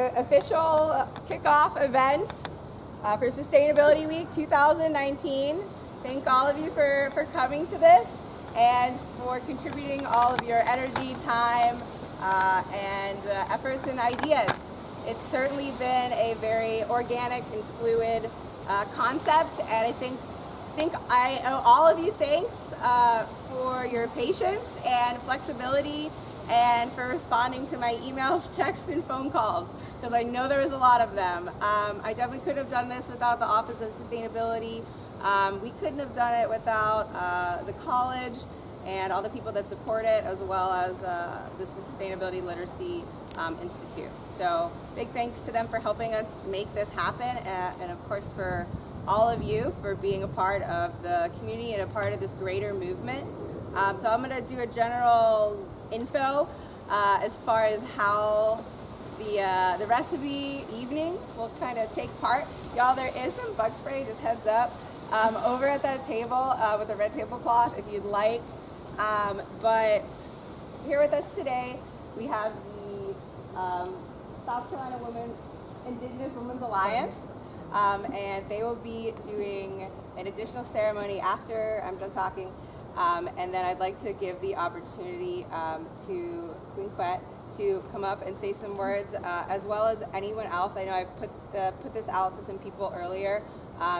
the official kickoff event for Sustainability Week 2019. Thank all of you for coming to this and for contributing all of your energy, time, and efforts and ideas. It's certainly been a very organic and fluid concept, and I think I owe all of you thanks for your patience and flexibility and for responding to my emails, texts, and phone calls, because I know there was a lot of them. I definitely couldn't have done this without the Office of Sustainability. We couldn't have done it without the college and all the people that support it, as well as the Sustainability Literacy Institute. So big thanks to them for helping us make this happen, and of course for all of you for being a part of the community and a part of this greater movement. So I'm going to do a general info as far as how the rest of the evening will kind of take part. Y'all, there is some bug spray, just heads up, over at that table with a red tablecloth if you'd like. But here with us today, we have the South Carolina Indigenous Women's Alliance, and they will be doing an additional ceremony after I'm done talking. And then I'd like to give the opportunity to Queen Quet to come up and say some words, as well as anyone else. I know I put this out to some people earlier.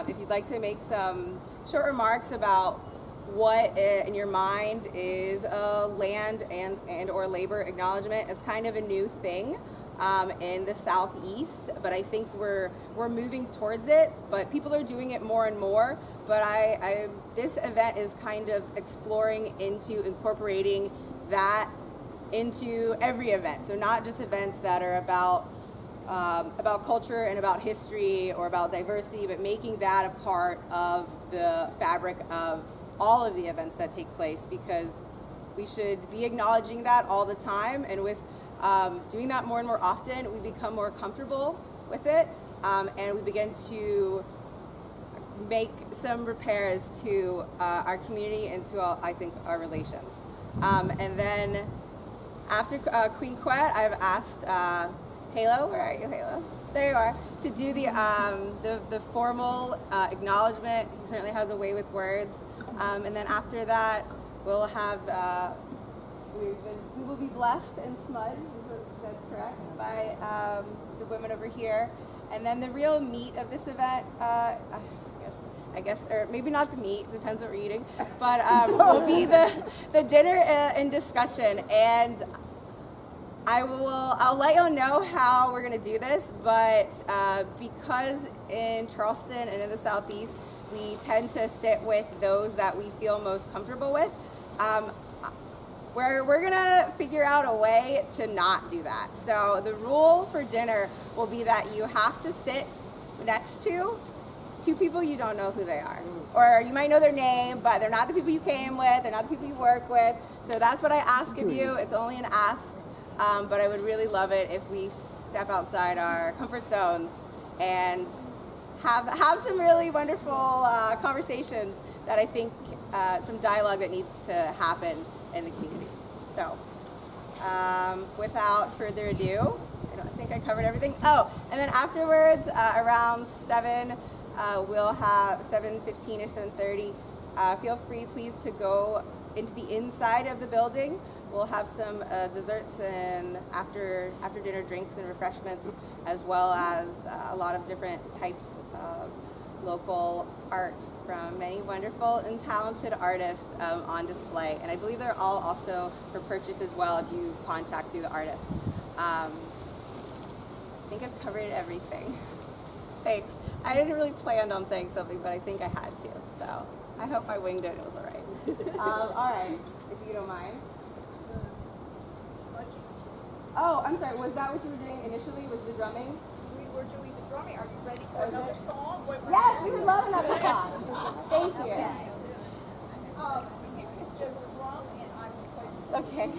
If you'd like to make some short remarks about what in your mind is a land and or labor acknowledgement. It's kind of a new thing in the Southeast, but I think we're moving towards it, but people are doing it more and more. But this event is kind of exploring into incorporating that into every event. So not just events that are about culture and about history or about diversity, but making that a part of the fabric of all of the events that take place, because we should be acknowledging that all the time. And with doing that more and more often, we become more comfortable with it, and we begin to make some repairs to our community and to I think our relations. And then after Queen Quet, I've asked Halo, where are you, Halo? There you are, to do the formal acknowledgement. He certainly has a way with words. And then after that, we'll have we will be blessed and smudged. That's correct, by the women over here. And then the real meat of this event, I guess, or maybe not the meat, depends what we're eating, but will be the dinner and discussion. And I'll let y'all know how we're gonna do this, but because in Charleston and in the Southeast, we tend to sit with those that we feel most comfortable with, we're gonna figure out a way to not do that. So the rule for dinner will be that you have to sit next to two people you don't know who they are. Or you might know their name, but they're not the people you came with, they're not the people you work with. So that's what I ask of you. It's only an ask, but I would really love it if we step outside our comfort zones and have some really wonderful conversations that I think, some dialogue that needs to happen in the community. So without further ado, I don't think I covered everything. Oh, and then afterwards, around 7, we'll have 7:15 or 7:30. Feel free, please, to go into the inside of the building. We'll have some desserts and after dinner drinks and refreshments, as well as a lot of different types of local art from many wonderful and talented artists on display. And I believe they're all also for purchase as well if you contact through the artist. I think I've covered everything. Thanks. I didn't really plan on saying something, but I think I had to. So I hope I winged it. It was all right. All right, if you don't mind. Oh, I'm sorry. Was that what you were doing initially? Was the drumming? We were doing the drumming. Are you ready for another song? Yes, we would love another song. Thank you. Okay. You can just drum and I will play. Okay.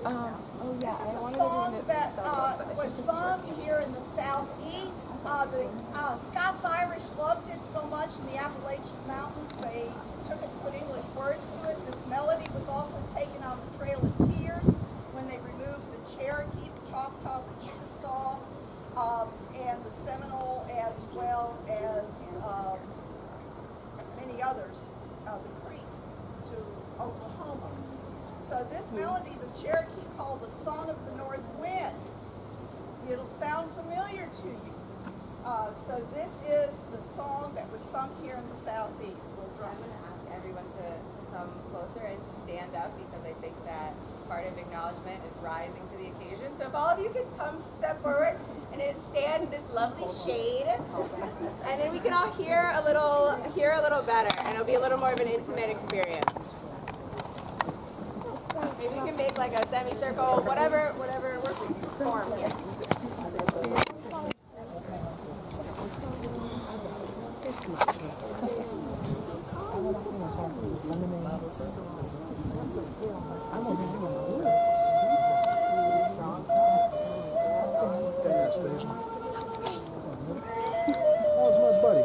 Oh yeah, This is a song that was sung here in the Southeast. The Scots Irish loved it so much in the Appalachian Mountains, they took it and put English words to it. This melody was also taken on the Trail of Tears when when they removed the Cherokee, the Choctaw, the Chickasaw, and the Seminole, as well as many others, the Creek to Oklahoma. So this melody, the Cherokee called the Song of the North Wind. It'll sound familiar to you. So this is the song that was sung here in the Southeast. I'm going to ask everyone to come closer and to stand up, because I think that part of acknowledgement is rising to the occasion. So if all of you could come step forward and stand in this lovely shade, and then we can all hear a little better, and it'll be a little more of an intimate experience. Maybe we can make like a semicircle, whatever works form here. How's my buddy?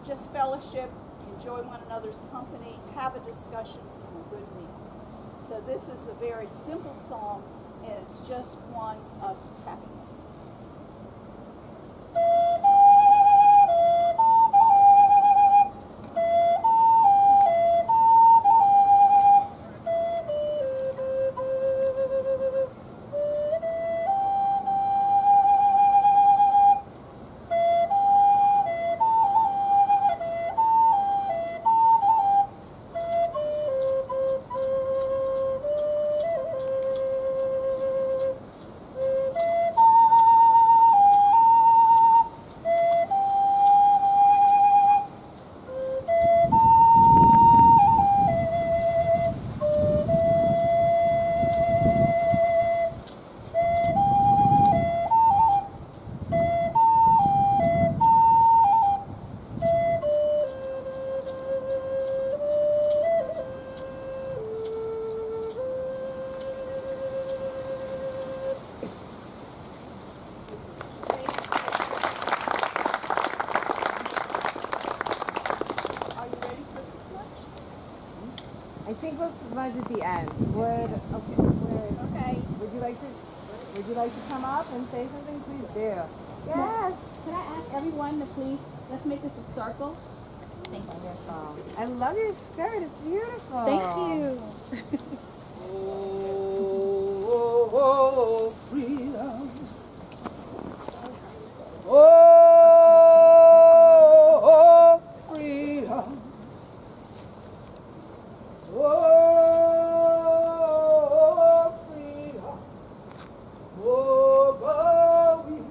Just fellowship, enjoy one another's company, have a discussion, and a good meal. So this is a very simple song, and it's just one of happiness. I think we'll smudge at the end. Okay. Would you like to come up and say something? Please do. Yes. Can I ask everyone to please, let's make this a circle. Thank you. Wonderful. I love your skirt. It's beautiful. Thank you. Oh, freedom. Oh, freedom. Oh, freedom. Oh, going.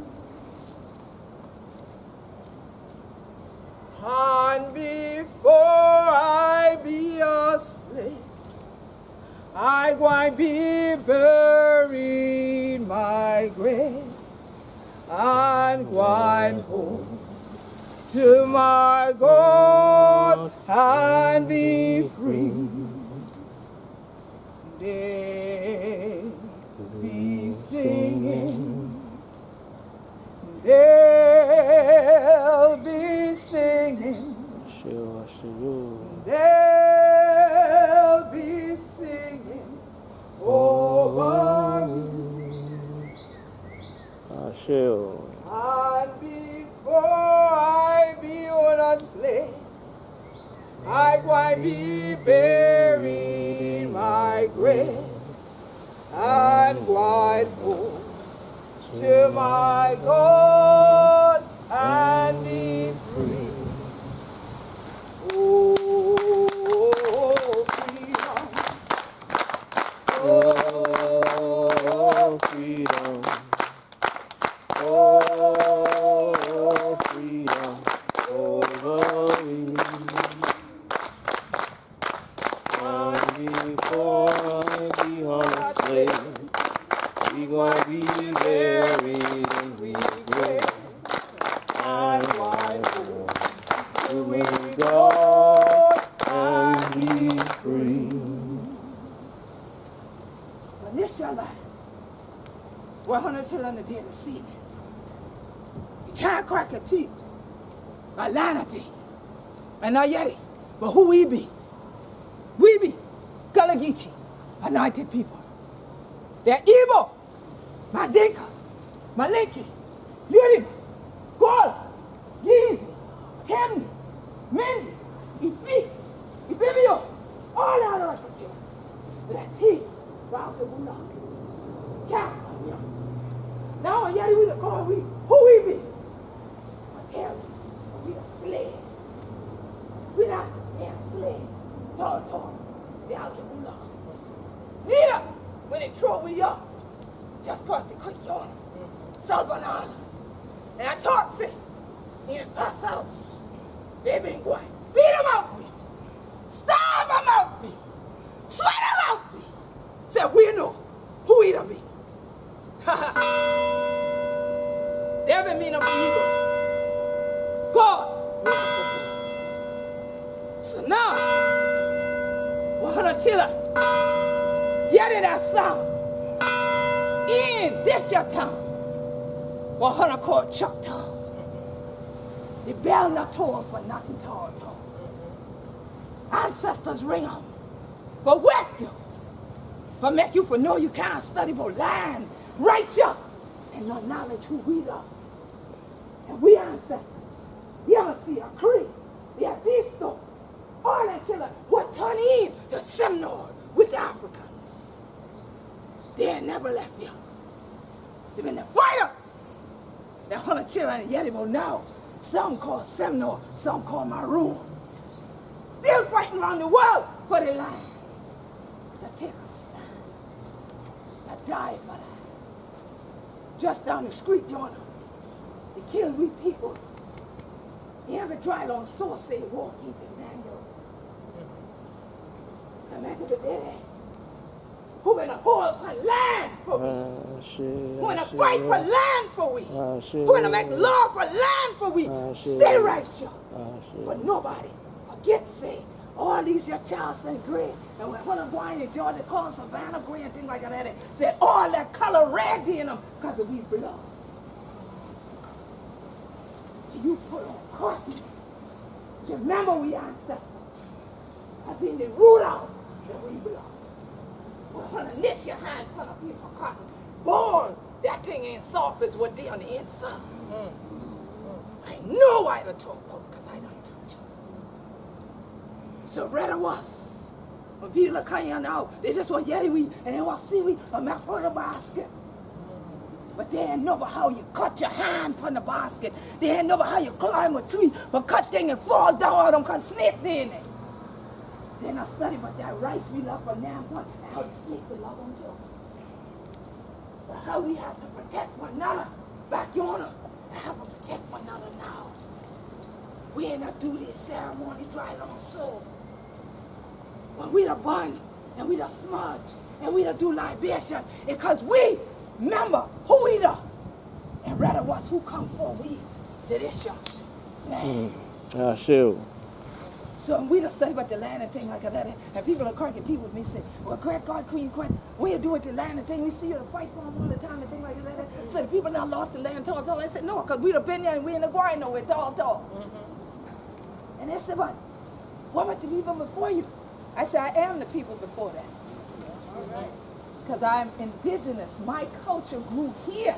And before I be a slave, I going be buried in my grave and going home to my God and be free. They be singing, they'll be singing. They'll be singing over me. And before I be on a slave, I going be buried in my grave and going home to my God and be free. Oh, freedom. Oh, freedom. Oh, freedom over me. And before I be on a slave, we gonna be buried in we grave. And why do we go and be free? But this your life. 100 children a day to see. You can't crack your teeth. A line of things. And not yet it. But who we be? We be Gullah Geechee, anointed people. They're evil. My Dinka, my Lincoln, Lily, Gullah, Geechee, Tammy, Mindy, Ifi, Ibibio, all out of us are children. That teeth, round the Gullah. Cast on you. Now, yet we the God, who we be? I tell you, we a slave. We not a slave. Tall. They out the Gullah. Neither, when they throw we up, just cause they quick yawn. Salt banana. And I taught say, in a pass house, they been going. Beat them out me. Starve them out me. Sweat them out me. Say, we know who it'll be. They haven't mean of evil. God. So now, 100 children, hear that sound. In this your town, 100 called Chuck Town. The bell not told for nothing tall. Ancestors ring them, but wet you. But make you for know you can't study but land, righteous, and no knowledge who we are. And we ancestors, you ever see a Cree, they are these stones. All that children was turned in the Seminole with the Africans. They never left you. They've been the fighters. The 100 children yet even now. Some call Seminole, some call Maroon. Still fighting around the world for their land. To take a stand. To die for that. Just down the street, Jonah. They kill we people. You ever tried on sauce say walk into the manual? Come back to the dead. Who in a hold for land for we? Who in a fight for land for we? Who in a make law for land for we? Stay righteous. But nobody forget say all these your Charleston gray. And when I'm going to Georgia, call them Savannah gray and things like that. Said all that color red in them because of we blood. You put on cotton. Remember we ancestors. I think they rule out that we belong. Well, when a nip your hand put a piece of cotton, born, that thing ain't soft as what they on the inside. I know why to talk about because I don't touch it. So rather was, when people come here now, they just want yeti weed and they want seaweed on my front of the basket. But they ain't know how you cut your hand from the basket. They ain't know how you climb a tree, but cut thing and fall down on them can snake in it. They not study about that rice we love from now on and how the snake we love them too. But how we have to protect one another back yonder and have to protect one another now. We ain't not do this ceremony dry long soul. But we the bun and we the smudge and we the do libation because we remember who we the and rather was who come for we to this young man. Shoot. So we just study about the land and thing like that, and people are cracking teeth with me say, well, great God, Queen Quet, what you do with the land and thing? We see you to fight for them all the time and thing like that. So the people now lost the land, tall. I said, no, because we done been there and we in the grind nowhere, tall. And they said, but what about the people before you? I said, I am the people before that. Because I'm indigenous. My culture grew here.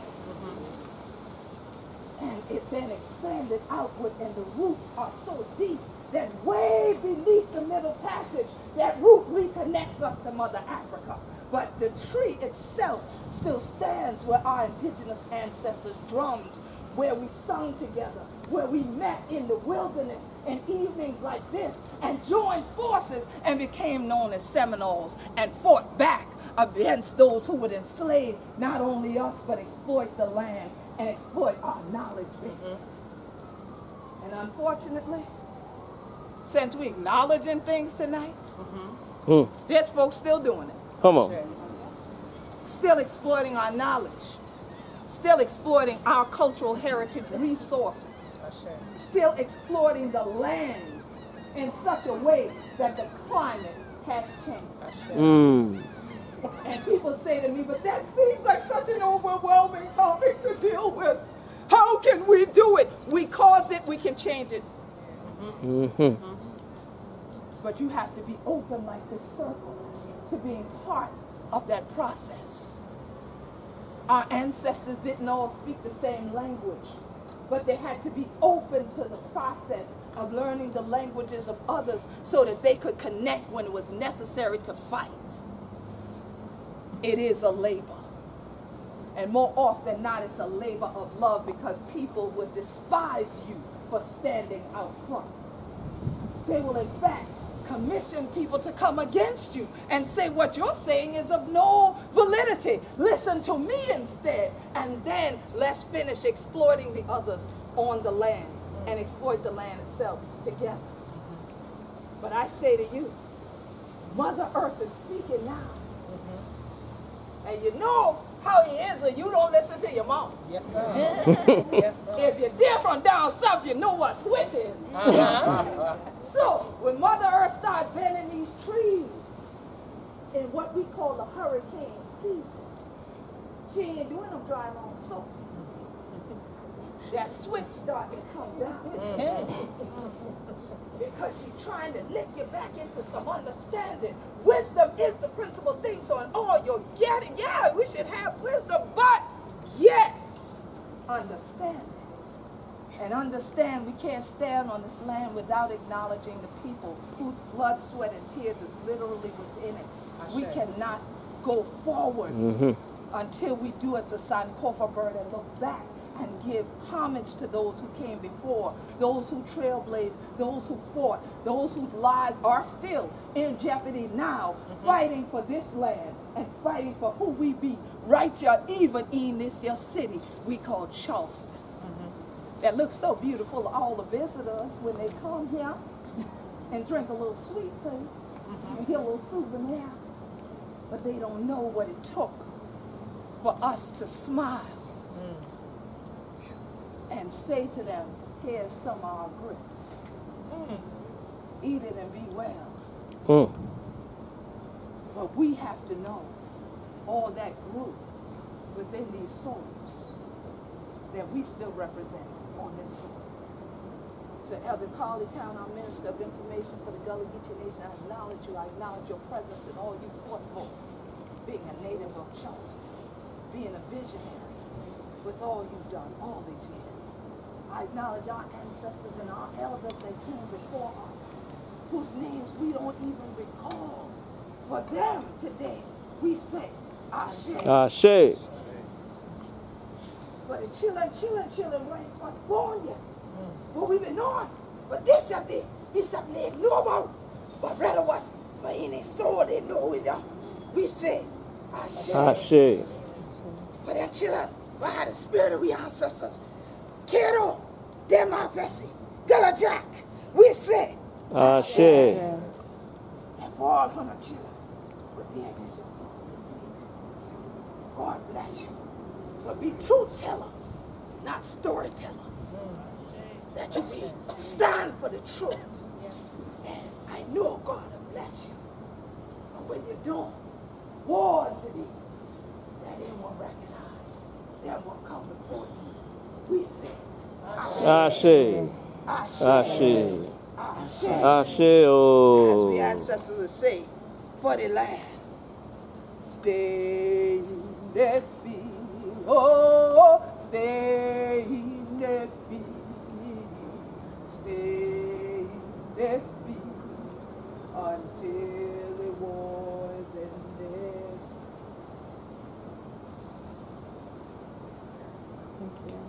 And it then expanded outward, and the roots are so deep that way beneath the Middle Passage, that root reconnects us to Mother Africa. But the tree itself still stands where our indigenous ancestors drummed, where we sung together, where we met in the wilderness in evenings like this and joined forces and became known as Seminoles and fought back against those who would enslave not only us but exploit the land and exploit our knowledge base. And unfortunately, since we acknowledging things tonight, there's folks still doing it. Come on. Still exploiting our knowledge. Still exploiting our cultural heritage resources. Still exploiting the land in such a way that the climate has changed. And people say to me, but that seems like such an overwhelming topic to deal with. How can we do it? We cause it, we can change it. But you have to be open like this circle to being part of that process. Our ancestors didn't all speak the same language, but they had to be open to the process of learning the languages of others so that they could connect when it was necessary to fight. It is a labor. And more often than not, it's a labor of love because people will despise you for standing out front. They will, in fact, commission people to come against you and say what you're saying is of no validity. Listen to me instead. And then let's finish exploiting the others on the land and exploit the land itself together. But I say to you, Mother Earth is speaking now. And you know how he is when you don't listen to your mom. Yes, sir. Yes, sir. If you're different down south, you know what switch is. So, when Mother Earth starts bending these trees in what we call the hurricane season, she ain't doing them dry long so. That switch starting to come down. Because she's trying to lift you back into some understanding. Wisdom is the principal thing, so in all you're getting, yeah, we should have wisdom, but yet understanding. And understand we can't stand on this land without acknowledging the people whose blood, sweat, and tears is literally within it. We cannot go forward until we do as the Sankofa bird and look back and give homage to those who came before, those who trailblazed, those who fought, those whose lives are still in jeopardy now, fighting for this land and fighting for who we be right here, even in this your city we call Charleston. That looks so beautiful to all the visitors when they come here and drink a little sweet tea and get a little souvenir. But they don't know what it took for us to smile and say to them, here's some of our grits. Eat it and be well. But we have to know all that grew within these souls that we still represent on this soil. So Elder Carly Town, our Minister of Information for the Gullah Geechee Nation, I acknowledge you. I acknowledge your presence and all you fought for. Being a native of Charleston, being a visionary, was all you've done all these years. I acknowledge our ancestors and our elders that came before us, whose names we don't even recall. For them today, we say, Ashe. Ashe. For the children was born yet. But we've been knowing. But this something they know about. But rather was for any soul they know it. We say, Ashe. Ashe. For their children, by the spirit of we ancestors. Kiddo, them my Bessie, Gullah Jack, we say, Ashe. And for all 100 children, with the Indigenous, God bless you. But be truth tellers, not storytellers. That you be stand for the truth. And I know God will bless you. But when you don't, war to thee, that they won't recognize. They won't come before you. We say, Ashe. Ashe. Ashe. Ashe. As Oh. we ancestors would say, for the land. Stay in the field. Oh, stay in the field. Stay in the field until the war is ended. Thank you.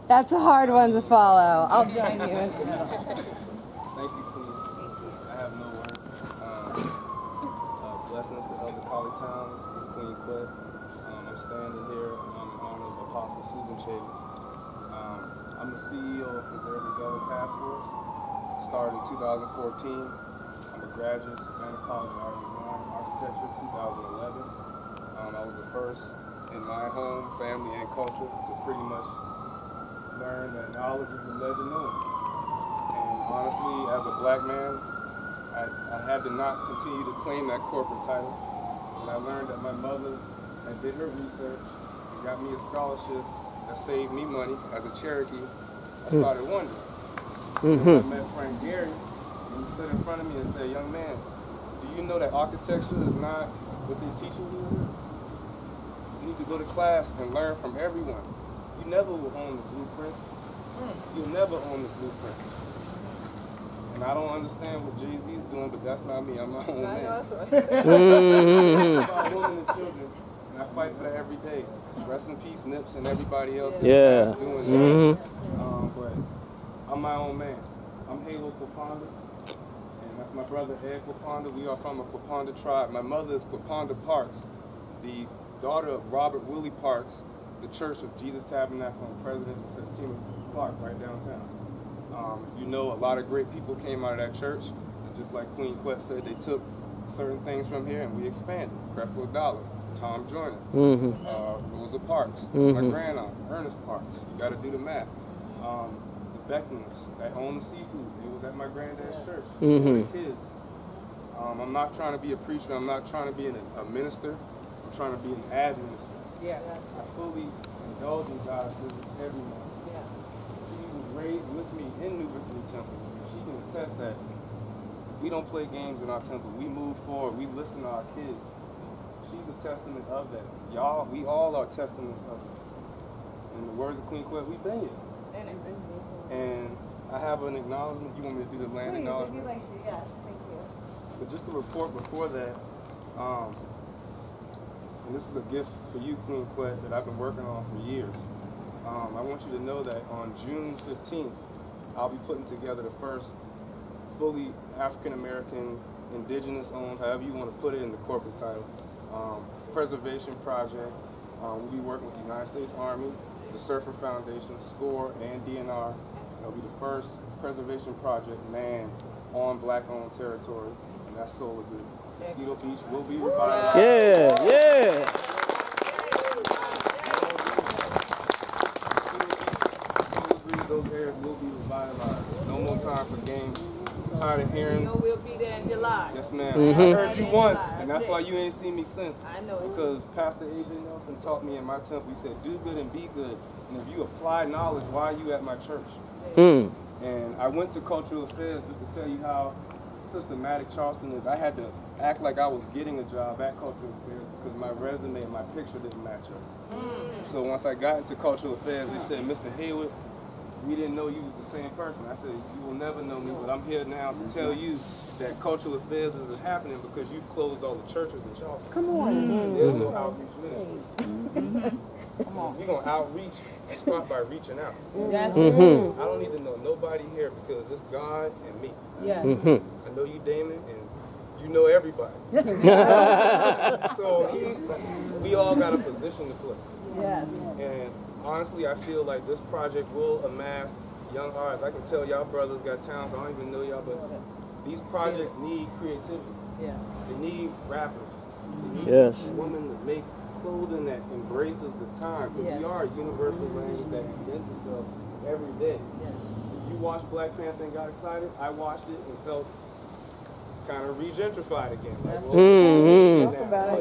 That's a hard one to follow. I'll join you. Thank you, Queen. I have no words. Blessings to Elder College Towns and Queen Quet. I'm standing here in honor of Apostle Susan Chieftess. I'm the CEO of Missouri Gullah Task Force. Started in 2014. I'm a graduate of Savannah College of Art and Design, Architecture, 2011. I was the first in my home, family, and culture to pretty much learn that knowledge is the legend knowing. And honestly, as a black man, I had to not continue to claim that corporate title. When I learned that my mother had did her research and got me a scholarship that saved me money as a Cherokee, I started wondering. I met Frank Gary, and he stood in front of me and said, "Young man, do you know that architecture is not what they teach you here? You need to go to class and learn from everyone. You never will own the blueprint. You'll never own the blueprint." And I don't understand what Jay-Z's doing, but that's not me. I'm my own man. It's about women and children, and I fight for that every day. Rest in peace, Nips, and everybody else that's doing that. But I'm my own man. I'm Halo Kwaponda, and that's my brother Ed Kwaponda. We are from a Kwaponda tribe. My mother is Kwaponda Parks, the daughter of Robert Willie Parks, the Church of Jesus Tabernacle and President of Septima Park right downtown. You know, a lot of great people came out of that church, and just like Queen Quet said, they took certain things from here and we expanded. Creflo Dollar, Tom Joyner, Rosa Parks, that's my grandaunt, Ernest Parks. You got to do the math. The Beckmans that own the seafood, it was at my granddad's church. The kids. I'm not trying to be a preacher. I'm not trying to be a minister. I'm trying to be an administrator. Yeah. I fully indulge in God's business every morning. She was raised with me in New Victory Temple. She can attest that we don't play games in our temple. We move forward. We listen to our kids. She's a testament of that. Y'all, we all are testaments of it. In the words of Queen Quet, we've been here. And I have an acknowledgement. You want me to do the land acknowledgement? Yes, thank you. But just a report before that, and this is a gift for you, Queen Quet, that I've been working on for years. I want you to know that on June 15th, I'll be putting together the first fully African-American, indigenous-owned, however you want to put it in the corporate title, preservation project. We'll be working with the United States Army, the Surfer Foundation, SCORE, and DNR. It'll be the first preservation project manned on black-owned territory, and that's Solar Grid. Mosquito Beach will be revitalized. Those areas will be revitalized. No more time for games. I'm tired of hearing. We'll be there in July. Yes, ma'am. I heard you once, and that's why you ain't seen me since. I know. Because Pastor A.J. Nelson taught me in my temple, he said, do good and be good. And if you apply knowledge, why are you at my church? And I went to Cultural Affairs just to tell you how systematic Charleston is. I had to act like I was getting a job at Cultural Affairs because my resume and my picture didn't match up. So once I got into Cultural Affairs, they said, Mr. Hayward, we didn't know you was the same person. I said, you will never know me, but I'm here now to tell you that Cultural Affairs isn't happening because you've closed all the churches in Charleston. Come on. There's no outreach ministry. Come on. We're going to outreach and start by reaching out. Yes. I don't need to know nobody here because it's God and me. Yes. I know you, Damon, and you know everybody. So we all got a position to play. Yes. And honestly, I feel like this project will amass young hearts. I can tell y'all brothers got talents. I don't even know y'all, but these projects need creativity. Yes. They need rappers. They need women to make clothing that embraces the time. Because we are a universal language that presents itself every day. Yes. If you watched Black Panther and got excited, I watched it and felt kind of regentrified again. Like,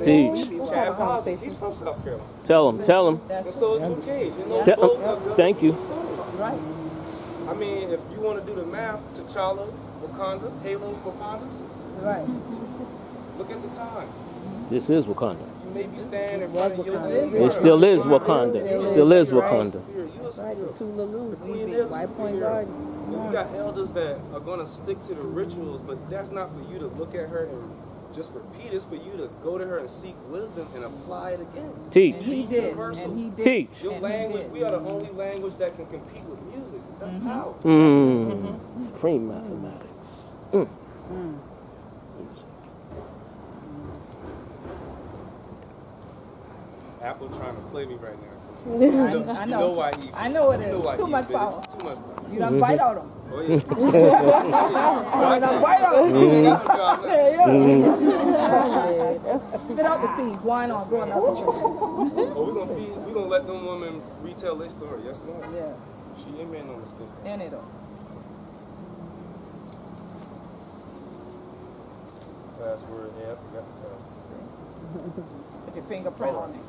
Teach. Chad Boston, he's from South Carolina. Tell him. And so is Luke Cage. You know, Thank you. Right. I mean, if you want to do the math, T'Challa, Wakanda, Halo, Wakanda, Right. look at the time. This is Wakanda. You may be standing in front of your It still is Wakanda. It still is Wakanda. Right. Tulalu. The Queen is a spirit. And we got elders that are going to stick to the rituals, but that's not for you to look at her and just repeat. It's for you to go to her and seek wisdom and apply it again. Teach. He did. Universal. And he did. Teach. Your language, we are the only language that can compete with music. That's power. Supreme mathematics. Apple trying to play me right now. I You know. know why he. I know it You is. know why Too he much bit it. power. Too much power. You done bite on him. Oh yeah. Bite on him. Oh, Spit out the seeds. Wine on. Go another church. we gonna let them women retell their story. Yes, ma'am. Yeah. She ain't made no mistake. And it all. Password. Yeah, I forgot the password. Put your fingerprint on it.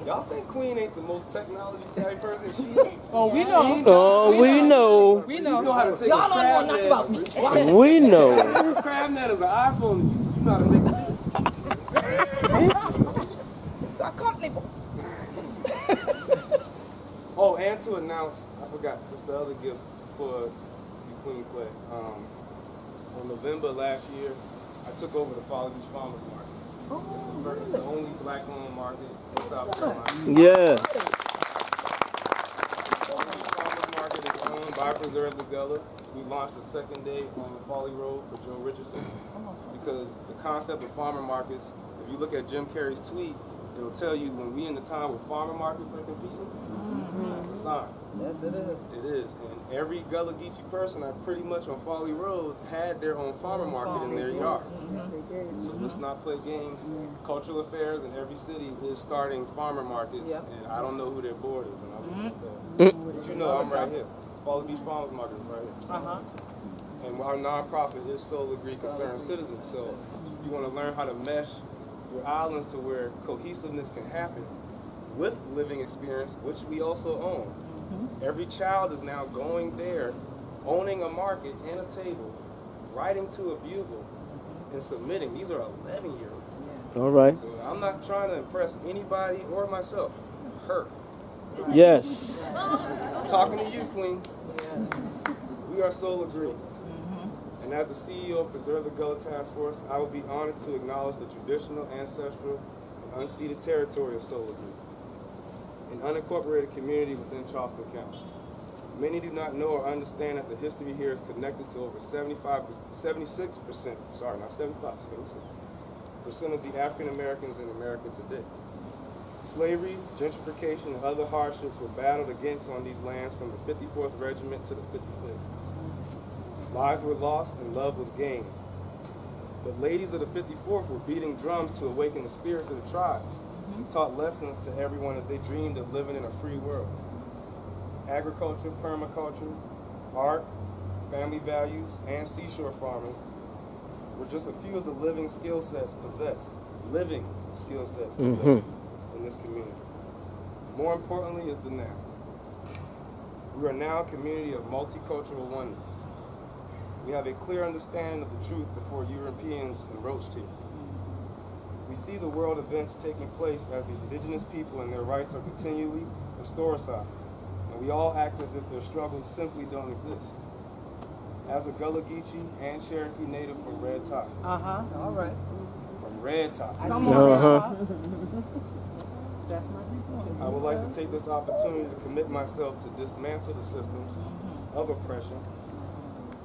Y'all think Queen ain't the most technology savvy person? She is. Oh, we know. Oh, we know. We You know. know how to take Y'all a don't know crab nothing net. about me. We know. Crab net is an iPhone. You know how to make it. Oh, and to announce, I forgot, just the other gift for the Queen Quet. On November last year, I took over the College of Farmers Market. It's the only black-owned market in South Carolina. Yeah. The Farmers Market is owned by Preserve the Gullah. We launched the second day on Folly Road for Joe Richardson because the concept of farmer markets, if you look at Jim Carrey's tweet, it'll tell you when we in the time where farmer markets are competing, that's a sign. Yes, it is. It is. And every Gullah Geechee person pretty much on Folly Road had their own farmer market in their yard. So let's not play games. Cultural Affairs in every city is starting farmer markets, and I don't know who their board is. And but you know, I'm right here. Folly Beach Farmers Market is right here. And our nonprofit is Soul Agree Concerned Citizens. So you want to learn how to mesh your islands to where cohesiveness can happen with living experience, which we also own. Every child is now going there, owning a market and a table, writing to a bugle, and submitting. These are 11-year-olds. All right. So I'm not trying to impress anybody or myself. Her. Yes. I'm talking to you, Queen. We are Soul Agree. And as the CEO of Preserve the Gullah Task Force, I will be honored to acknowledge the traditional, ancestral, and unceded territory of Soul Agree, an unincorporated community within Charleston County. Many do not know or understand that the history here is connected to over 76% of the African Americans in America today. Slavery, gentrification, and other hardships were battled against on these lands from the 54th Regiment to the 55th. Lives were lost and love was gained. But ladies of the 54th were beating drums to awaken the spirits of the tribes and taught lessons to everyone as they dreamed of living in a free world. Agriculture, permaculture, art, family values, and seashore farming were just a few of the living skill sets possessed in this community. More importantly is the now. We are now a community of multicultural oneness. We have a clear understanding of the truth before Europeans encroached here. We see the world events taking place as the indigenous people and their rights are continually historicized, and we all act as if their struggles simply don't exist. As a Gullah, Geechee, and Cherokee native from Red Top. All right. From Red Top. Come on. That's my I would like to take this opportunity to commit myself to dismantle the systems of oppression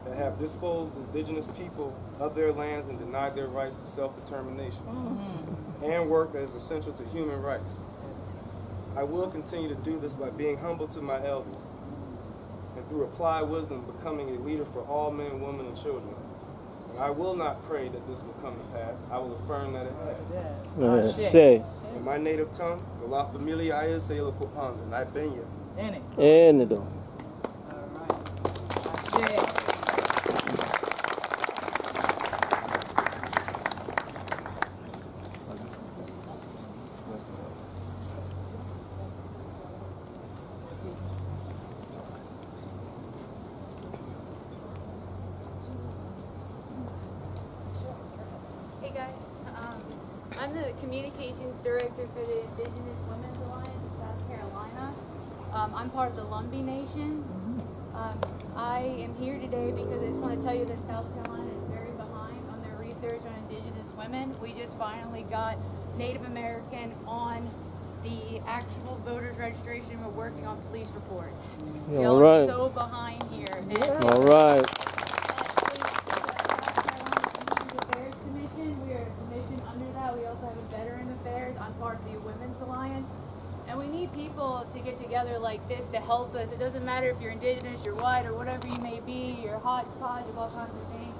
that have disposed indigenous people of their lands and denied their rights to self-determination and work that is essential to human rights. I will continue to do this by being humble to my elders and through applied wisdom becoming a leader for all men, women, and children. And I will not pray that this will come to pass. I will affirm that it has. Say. In my native tongue, Gullah familia is Sayla and I've been here. In it. And it do. Hey guys, I'm the communications director for the Indigenous Women's Alliance in South Carolina. I'm part of the Lumbee Nation. I am here today because I just want to tell you that South Carolina is very behind on their research on Indigenous women. We just finally got Native American on the actual voters registration. We're working on police reports. All Y'all right. are so behind here. And All right. Affairs Commission. We are a commission under that. We also have a Veteran Affairs. I'm part of the Women's Alliance. And we need people to get together like this to help us. It doesn't matter if you're Indigenous, you're white, or whatever you may be, you're hodgepodge of all kinds of things.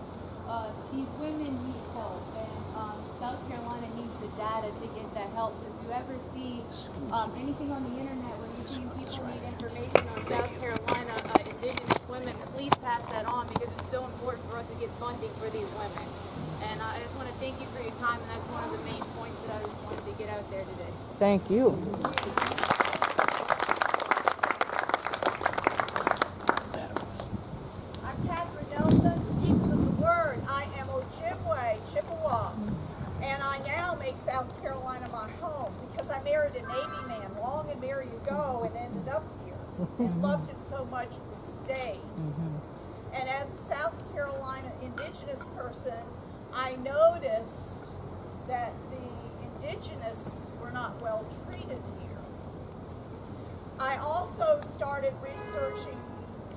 These women need help, and South Carolina needs the data to get that help. So if you ever see anything on the internet where you see people need information on South Carolina Indigenous women, please pass that on because it's so important for us to get funding for these women. And I just want to thank you for your time, and that's one of the main points that I just wanted to get out there today. Thank you. I'm Catherine Nelson, keep to the word. I am Ojibwe, Chippewa, and I now make South Carolina my home because I married a Navy man long and merry ago and ended up here and loved it so much we stayed. And as a South Carolina Indigenous person, I noticed that the Indigenous were not well treated here. I also started researching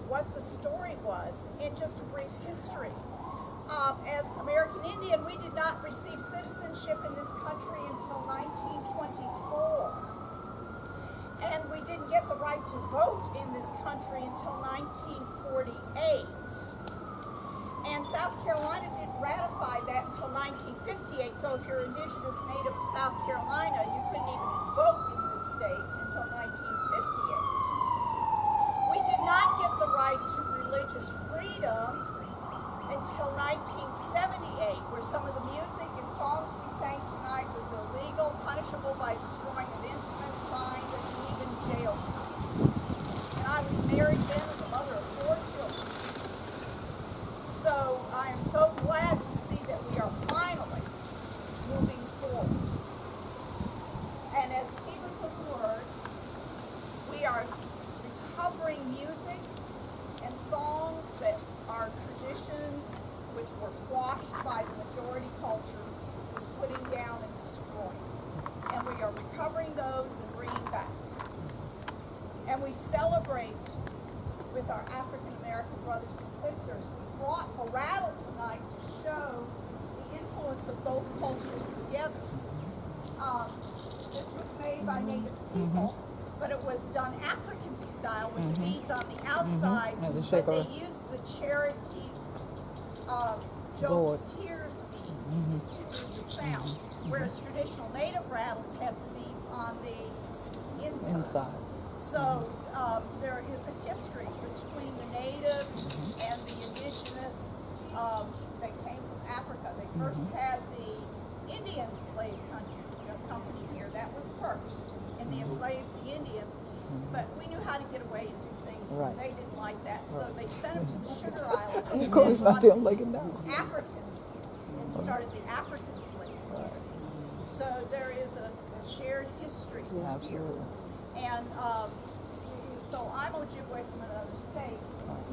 what the story was in just a brief history. As American Indian, we did not receive citizenship in this country until 1924. And we didn't get the right to vote in this country until 1948. And South Carolina didn't ratify that until 1958. So if you're Indigenous native of South Carolina, you couldn't even vote in this state until 1958. We did not get the right to religious freedom until 1978, where some of the music and songs we sang tonight was illegal, punishable by destroying of instruments, fines, and even jail time. And I was married then as a mother of 4 children. So I am so glad to see that we are finally moving forward. And as keepers of the word, we are recovering music and songs that are traditions which were quashed by the majority culture, was putting down and destroying. And we are recovering those and bringing back. And we celebrate with our African American brothers and sisters. We brought a rattle tonight to show the influence of both cultures together. This was made by Native people, but it was done African style with the beads on the outside, but they used the Cherokee Job's Tears beads to do the sound, whereas traditional Native rattles have the beads on the inside. So there is a history between the native and the indigenous. They came from Africa. They first had the Indian slave company here. That was first, and they enslaved the Indians. But we knew how to get away and do things. Right. They didn't like that, so they sent them to the Sugar Islands. And Of course, then I didn't like it down. Africans and started the African slave. So there is a shared history here. Absolutely. And so I'm Ojibwe from another state.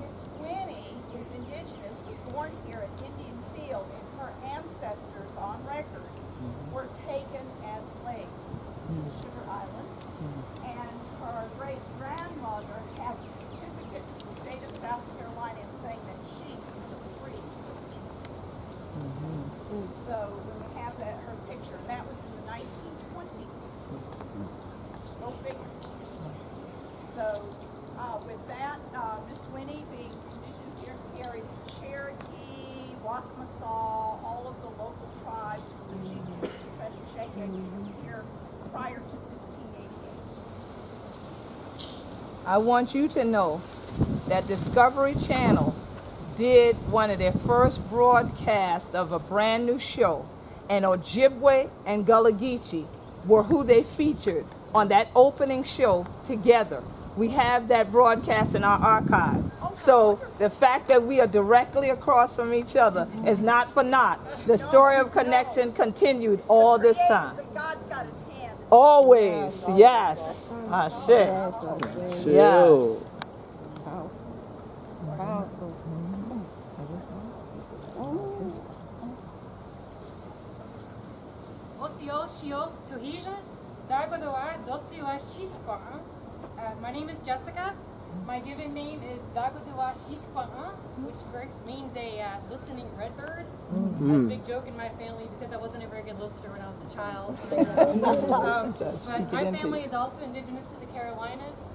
Miss Winnie is indigenous, was born here at Indian Field, and her ancestors on record were taken as slaves to the Sugar Islands. And her great-grandmother has a certificate from the state of South Carolina saying that she is a free. So we have that her picture, and that was in the 1920s. Go figure. So with that, Miss Winnie, being indigenous here, carries Cherokee, Wasmasaw, all of the local tribes from the Chieftess which was here prior to 1588. I want you to know that Discovery Channel did one of their first broadcasts of a brand new show, and Ojibwe and Gullah Geechee were who they featured on that opening show together. We have that broadcast in our archive. So the fact that we are directly across from each other is not for naught. The story of connection continued all this time. God's got his hand. Always, yes. Shit. Yes. Chill. Osio Shio Tuhija, Dagodoa Dosua Shishkwa. My name is Jessica. My given name is Dagodoa Shishkwa, which means a listening redbird. That's a big joke in my family because I wasn't a very good listener when I was a child. But my family is also indigenous to the Carolinas.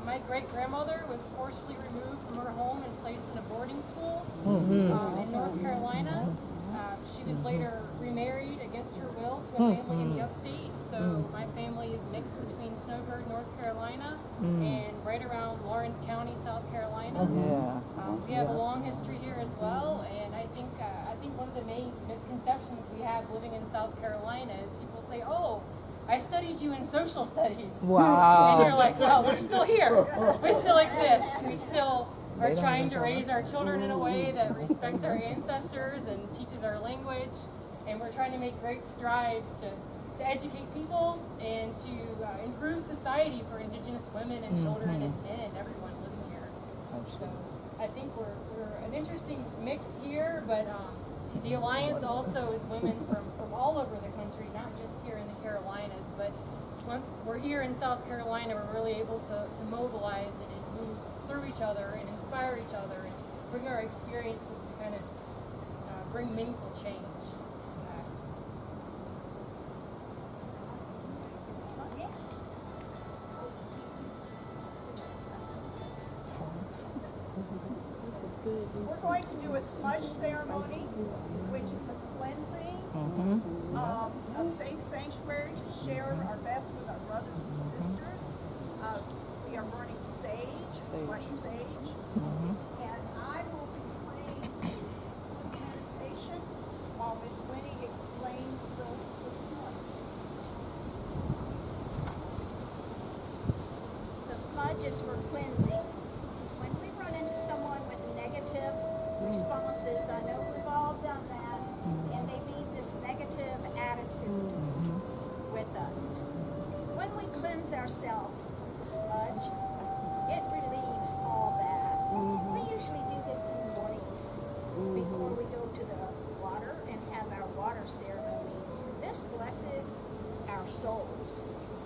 My great-grandmother was forcibly removed from her home and placed in a boarding school in North Carolina. She was later remarried against her will to a family in the upstate. So my family is mixed between Snowbird, North Carolina, and right around Lawrence County, South Carolina. We have a long history here as well, and I think one of the main misconceptions we have living in South Carolina is people say, "Oh, I studied you in social studies." Wow. And you're like, "Well, we're still here. We still exist. We still are trying to raise our children in a way that respects our ancestors and teaches our language, and we're trying to make great strides to educate people and to improve society for indigenous women and children and men and everyone living here." So I think we're an interesting mix here, but the Alliance also is women from all over the country, not just here in the Carolinas, but once we're here in South Carolina, we're really able to mobilize and move through each other and inspire each other and bring our experiences to kind of bring meaningful change. We're going to do a smudge ceremony, which is a cleansing of safe sanctuary to share our best with our brothers and sisters. We are burning sage, white sage, and I will be playing the meditation while Miss Winnie explains the smudge. The smudge is for cleansing. When we run into someone with negative responses, I know we've all done that, and they leave this negative attitude with us. When we cleanse ourselves with the smudge, it relieves all that. We usually do this in the mornings before we go to the water and have our water ceremony. This blesses our souls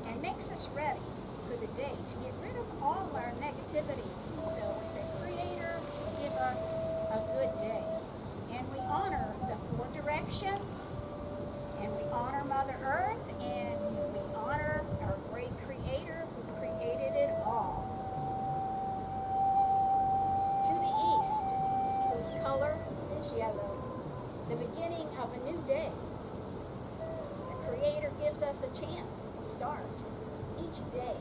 and makes us ready for the day to get rid of all our negativity. So we say, Creator, give us a good day. And we honor the 4 directions, and we honor Mother Earth, and we honor our great Creator who created it all. To the east, whose color is yellow, the beginning of a new day. The Creator gives us a chance to start each day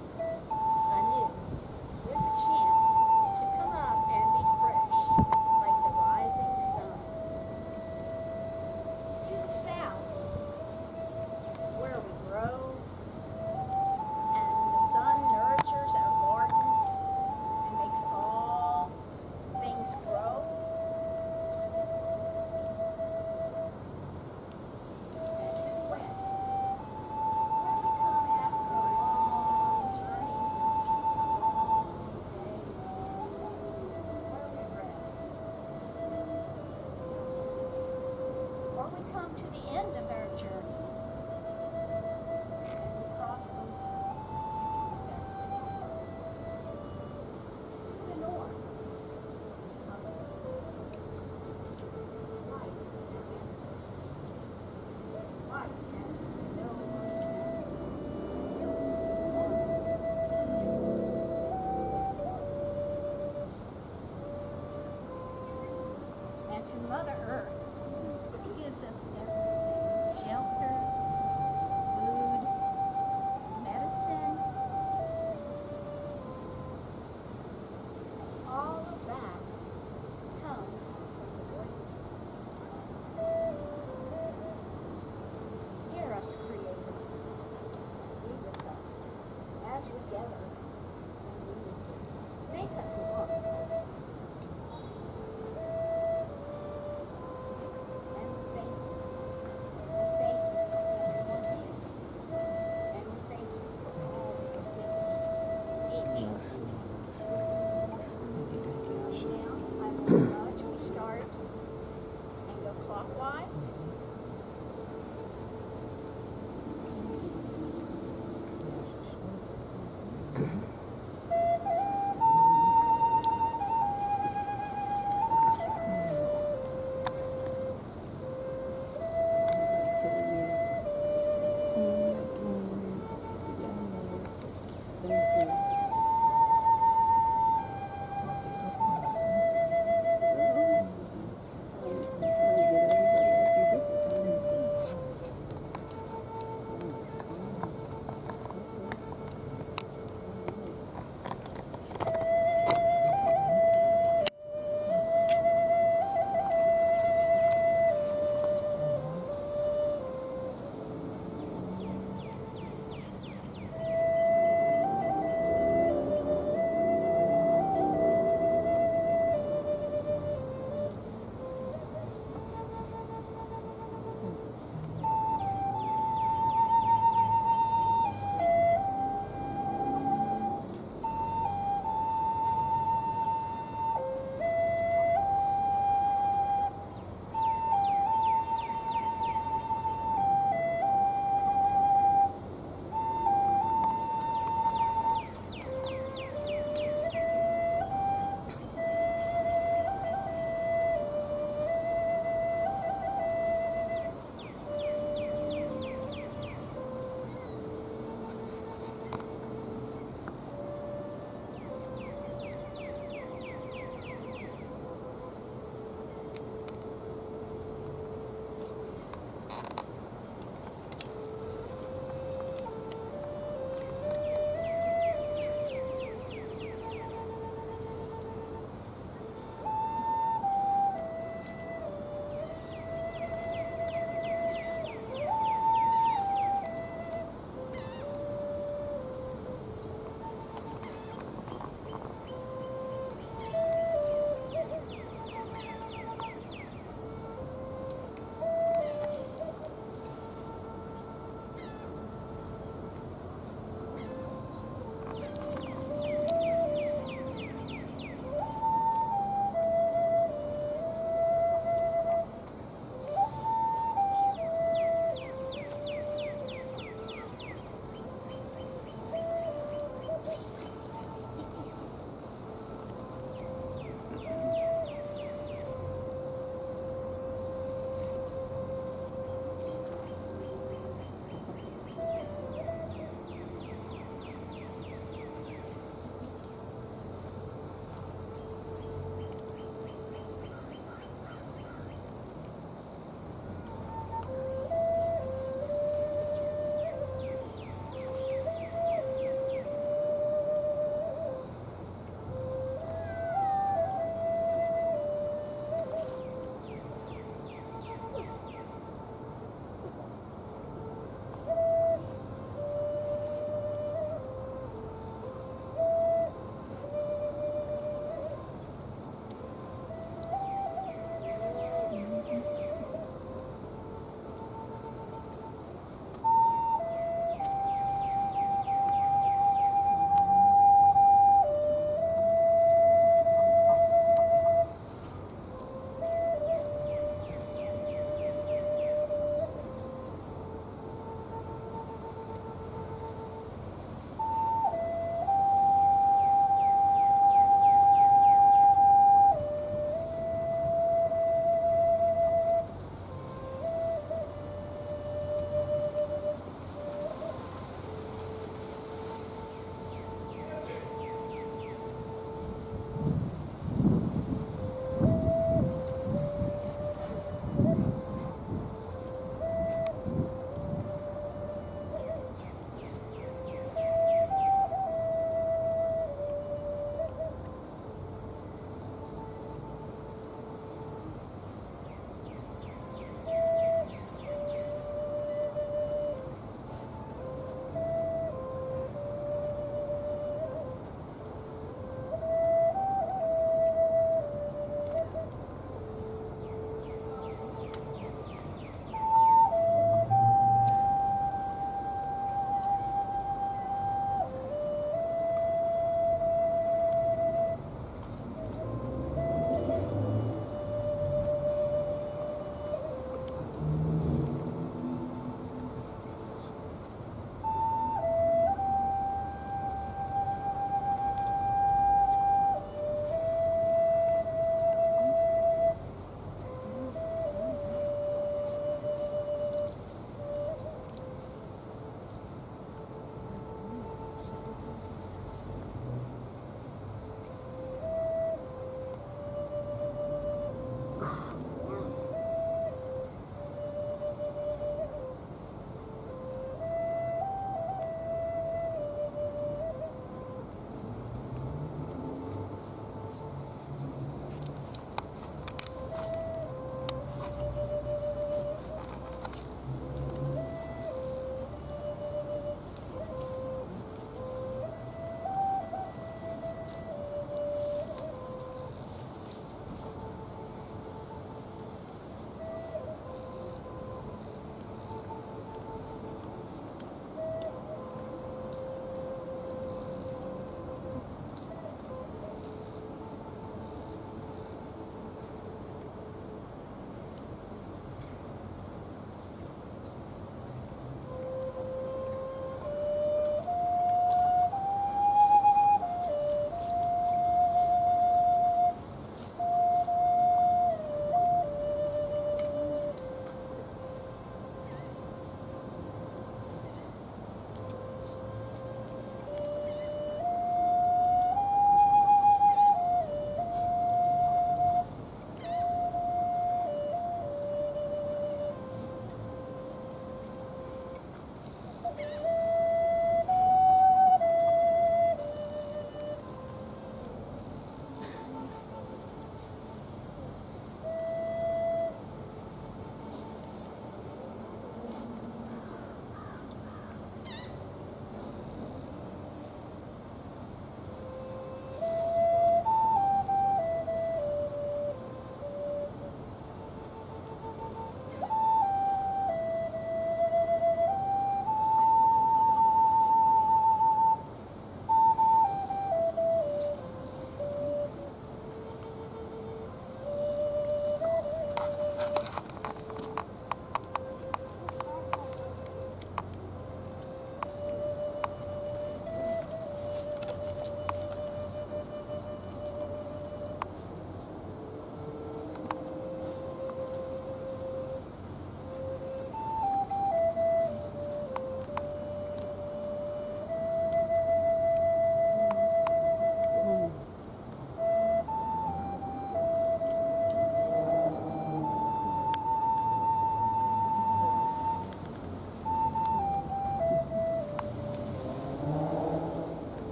anew. Mother Earth gives us everything. Shelter, food, medicine. All of that comes from the great. Hear us, Creator. Be with us as we gather in unity. Make us one. And thank you.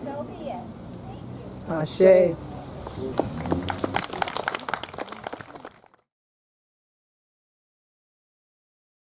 So be it. Ashe.